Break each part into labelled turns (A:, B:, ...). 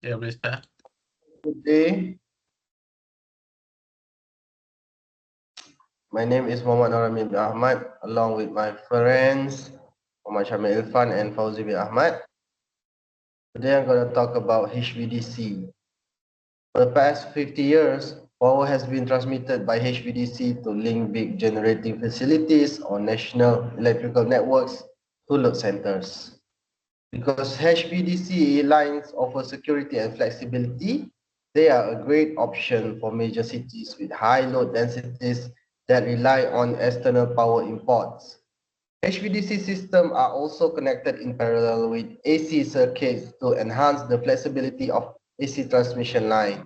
A: Yeah, please start.
B: Good day. My name is Muhammad Noramin bin Ahmad, along with my friends Muhammad Shamil Irfan and Fauzi bin Ahmad. Today I'm going to talk about HVDC. For the past 50 years, power has been transmitted by HVDC to link big generating facilities or national electrical networks to load centers. Because HVDC lines offer security and flexibility, they are a great option for major cities with high load densities that rely on external power imports. HVDC systems are also connected in parallel with AC circuits to enhance the flexibility of AC transmission line.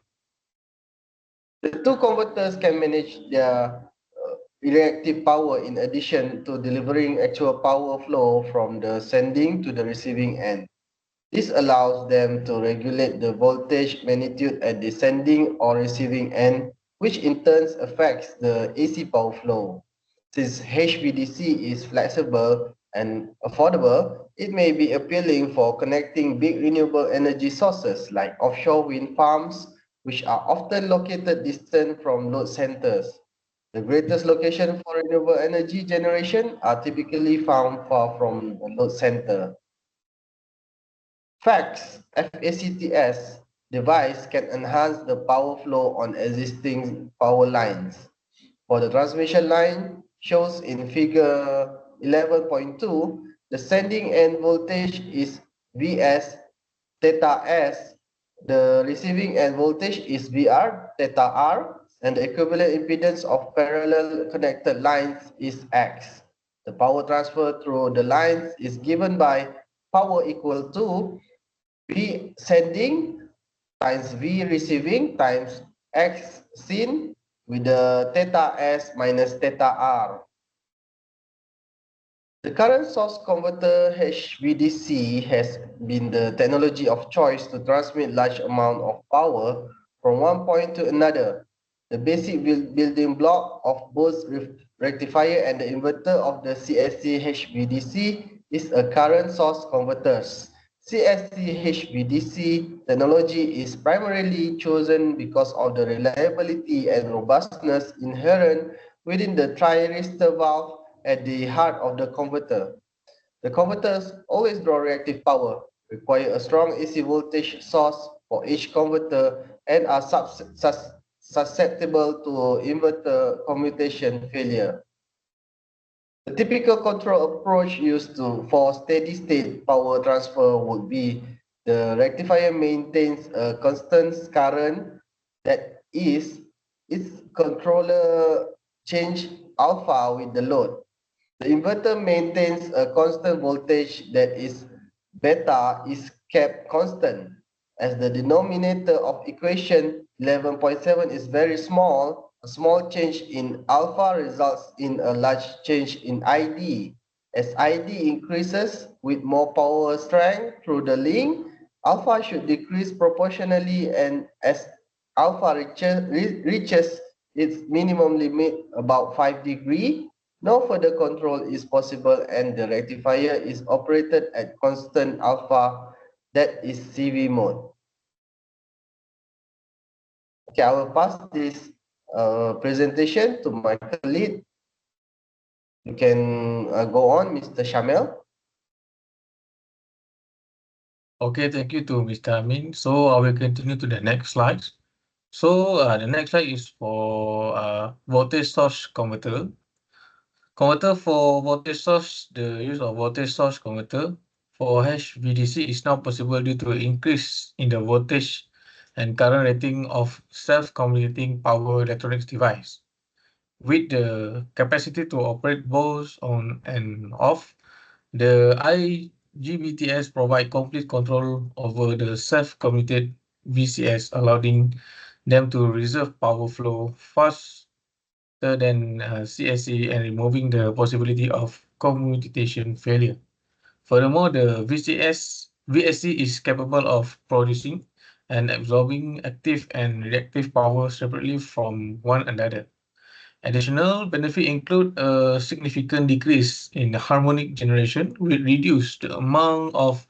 B: The two converters can manage their reactive power in addition to delivering actual power flow from the sending to the receiving end. This allows them to regulate the voltage magnitude at the sending or receiving end, which in turn affects the AC power flow. Since HVDC is flexible and affordable, it may be appealing for connecting big renewable energy sources like offshore wind farms, which are often located distant from load centers. The greatest location for renewable energy generation are typically found far from the load center. Facts FACTS device can enhance the power flow on existing power lines. For the transmission line shows in figure 11.2, the sending end voltage is Vs theta S, the receiving end voltage is Vr theta R, and the equivalent impedance of parallel connected lines is X. The power transfer through the lines is given by power equal to V sending times V receiving times X seen with the theta S minus theta R. The current source converter HVDC has been the technology of choice to transmit large amount of power from one point to another. The basic building block of both rectifier and the inverter of the CSC HVDC is a current source converters. CSC HVDC technology is primarily chosen because of the reliability and robustness inherent within the thyristor valve at the heart of the converter. The converters always draw reactive power, require a strong AC voltage source for each converter, and are susceptible to inverter commutation failure. The typical control approach used for steady-state power transfer would be the rectifier maintains a constant current that is its controller change alpha with the load. The inverter maintains a constant voltage that is beta is kept constant. As the denominator of equation 11.7 is very small, a small change in alpha results in a large change in ID. As ID increases with more power strength through the link, alpha should decrease proportionally, and as alpha reaches its minimum limit about 5 degrees, no further control is possible and the rectifier is operated at constant alpha, that is CV mode. Okay, I will pass this presentation to my colleague. You can go on, Mr. Shamel.
A: Okay, thank you to Mr. Amin. So I will continue to the next slide. So the next slide is for voltage source converter. Converter for voltage source, the use of voltage source converter for HVDC is now possible due to increase in the voltage and current rating of self-communicating power electronics device. With the capacity to operate both on and off, the IGBTs provide complete control over the self-commuted VCS, allowing them to reserve power flow faster than CSC and removing the possibility of commutation failure. Furthermore, the VSC is capable of producing and absorbing active and reactive power separately from one another. Additional benefits include a significant decrease in the harmonic generation, which reduce the amount of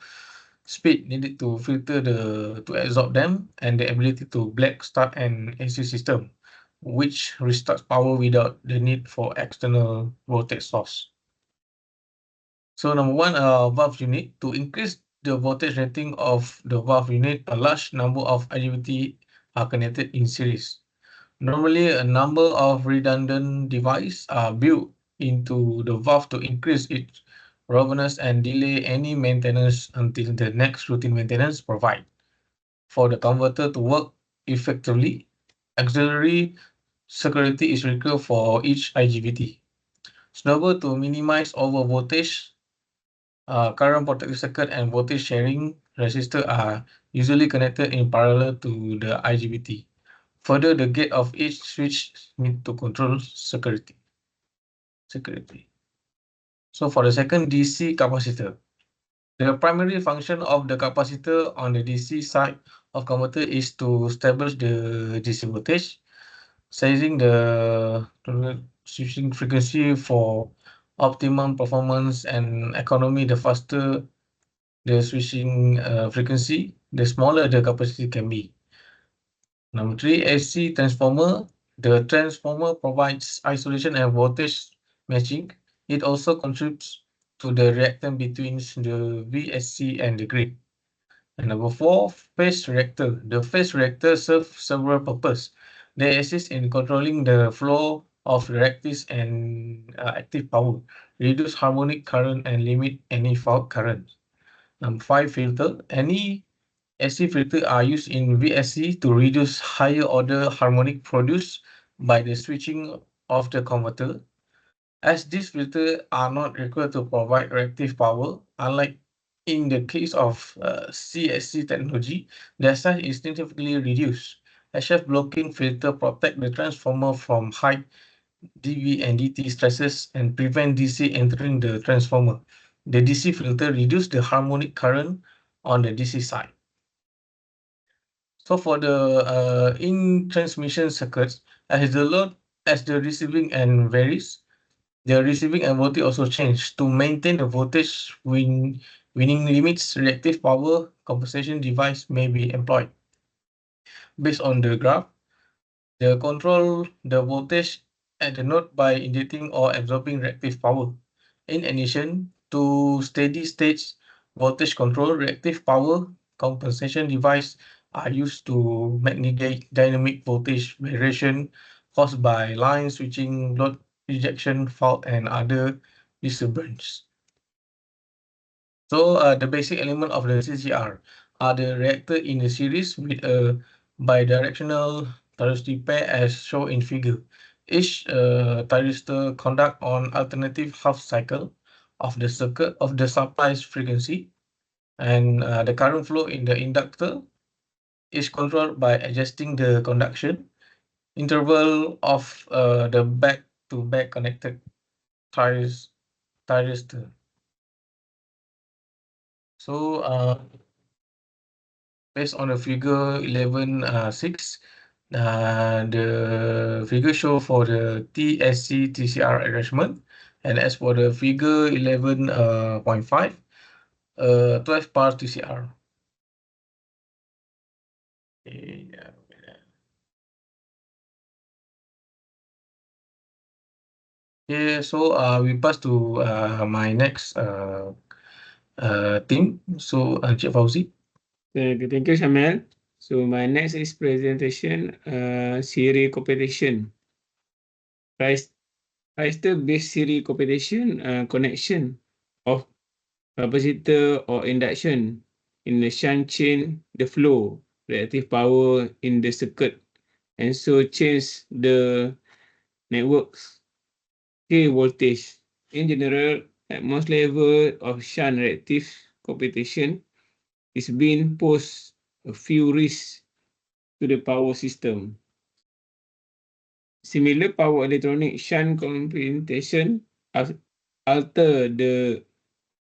A: speed needed to filter to absorb them, and the ability to black start an AC system, which restarts power without the need for external voltage source. So number one, valve unit. To increase the voltage rating of the valve unit, a large number of IGBT are connected in series. Normally, a number of redundant devices are built into the valve to increase its robustness and delay any maintenance until the next routine maintenance provide. For the converter to work effectively, auxiliary security is required for each IGBT. Snowball to minimize overvoltage, current protected circuit and voltage sharing resistor are usually connected in parallel to the IGBT. Further, the gate of each switch need to control security. So for the second, DC capacitor. The primary function of the capacitor on the DC side of converter is to establish the DC voltage, sizing the switching frequency for optimum performance and economy. The faster the switching frequency, the smaller the capacity can be. Number three, AC transformer. The transformer provides isolation and voltage matching. It also contributes to the reactance between the VSC and the grid. And number four, phase reactor. The phase reactor serves several purposes. They assist in controlling the flow of reactives and active power, reduce harmonic current, and limit any fault current. Number five, filter. Any AC filter are used in VSC to reduce higher order harmonic produced by the switching of the converter. As these filters are not required to provide reactive power, unlike in the case of CSC technology, their size is significantly reduced. HF blocking filter protect the transformer from high dV and dt stresses and prevent DC entering the transformer. The DC filter reduce the harmonic current on the DC side. So for the in transmission circuits, as the load as the receiving end varies, the receiving end voltage also change. To maintain the voltage winning limits, reactive power compensation device may be employed. Based on the graph, the control the voltage at the node by injecting or absorbing reactive power. In addition to steady state voltage control, reactive power compensation device are used to mitigate dynamic voltage variation caused by line switching, load rejection, fault, and other disturbance. So the basic element of the CCR are the reactor in the series with a bidirectional thyristor pair as shown in figure. Each thyristor conduct on alternative half cycle of the circuit of the supply frequency, and the current flow in the inductor is controlled by adjusting the conduction interval of the back-to-back connected thyristor. So based on the figure 11.6, the figure show for the TSC TCR arrangement, and as for the figure 11.5, 12 bar TCR. Okay, yeah. Okay, so we pass to my next team. So Encik Fauzi.
C: Okay, thank you, Samuel. So my next is presentation, series competition. Resistor-based series competition connection of capacitor or induction in the shunt chain the flow, reactive power in the circuit, and so change the network's K voltage. In general, at most level of shunt reactive competition is being posed a few risks to the power system. Similar power electronic shunt compensation alter the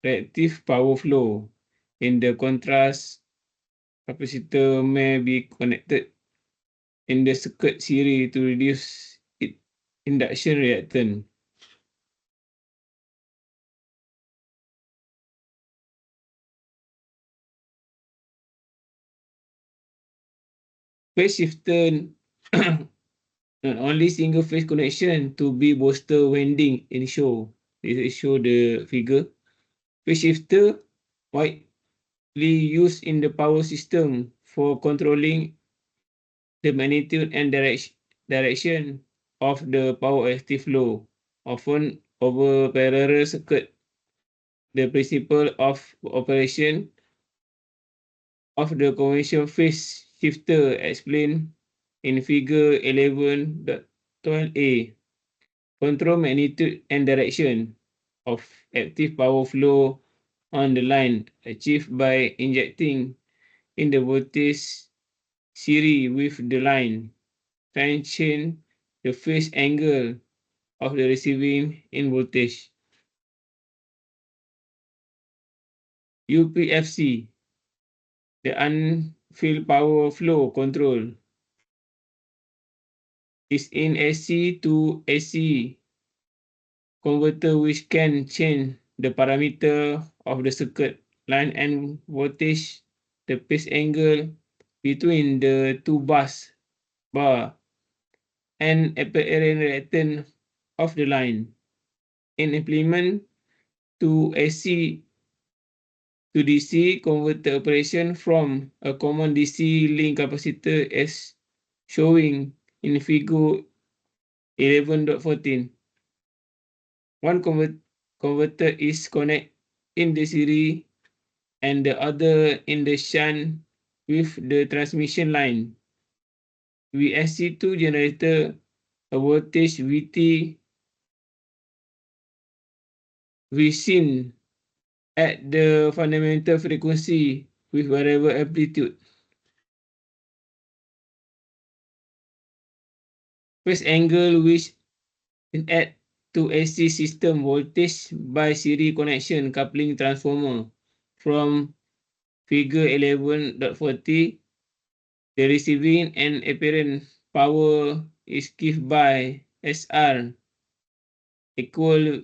C: reactive power flow. In the contrast, capacitor may be connected in the circuit series to reduce its induction reactance. phase shifter not only single phase connection to be booster winding in show. This show the figure. Phase shifter widely used in the power system for controlling the magnitude and direction of the power active flow, often over parallel circuit. The principle of operation of the conventional phase shifter explained in figure 11.12a. Control magnitude and direction of active power flow on the line achieved by injecting in the voltage series with the line. Change the phase angle of the receiving in voltage. UPFC, the unfilled power flow control, is in AC to AC converter which can change the parameter of the circuit line and voltage, the phase angle between the two bus bar and apparent reactance of the line. In implement to AC to DC converter operation from a common DC link capacitor as showing in figure 11.14. One converter is connected in the series and the other in the shunt with the transmission line. VSC2 generator a voltage VT Vsin at the fundamental frequency with variable amplitude. Phase angle which is add to AC system voltage by series connection coupling transformer from figure 11.40. The receiving and apparent power is given by SR equal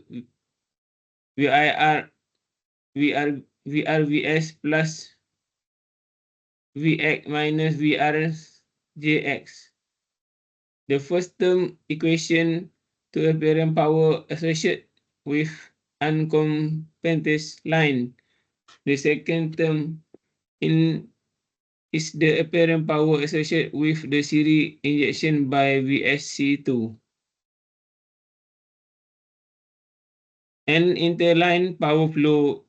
C: VRVS plus Vx minus VRJX. The first term equation to apparent power associated with uncompensated line. The second term is the apparent power associated with the series injection by VSC2. An interline power flow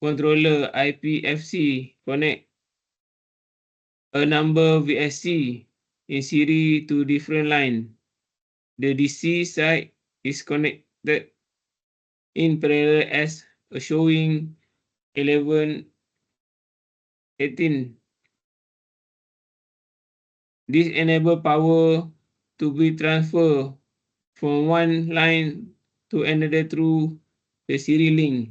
C: controller IPFC connect a number VSC in series to different line. The DC side is connected in parallel as showing 11.18. This enables power to be transferred from one line to another through the series link.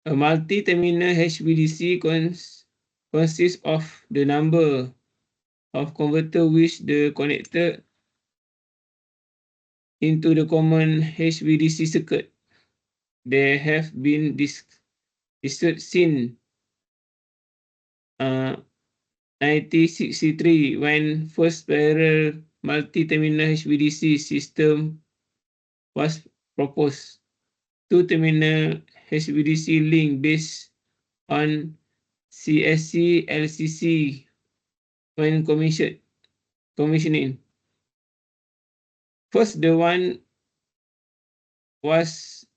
C: A multi-terminal HVDC consists of the number of converters which the connected into the common HVDC circuit. There have been research since 1963 when first parallel multi-terminal HVDC system was proposed. Two-terminal HVDC link based on CSC LCC when commissioning. First, the one was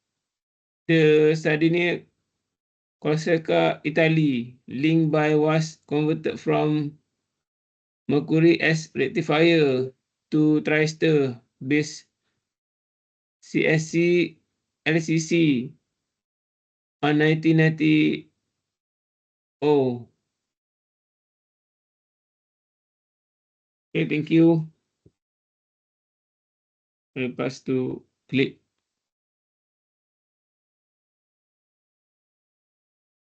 C: the Sardinia Corsica, Italy. Link by was converted from mercury as rectifier to tristor based CSC LCC on 1990. Okay, thank you. I'll pass to Philip.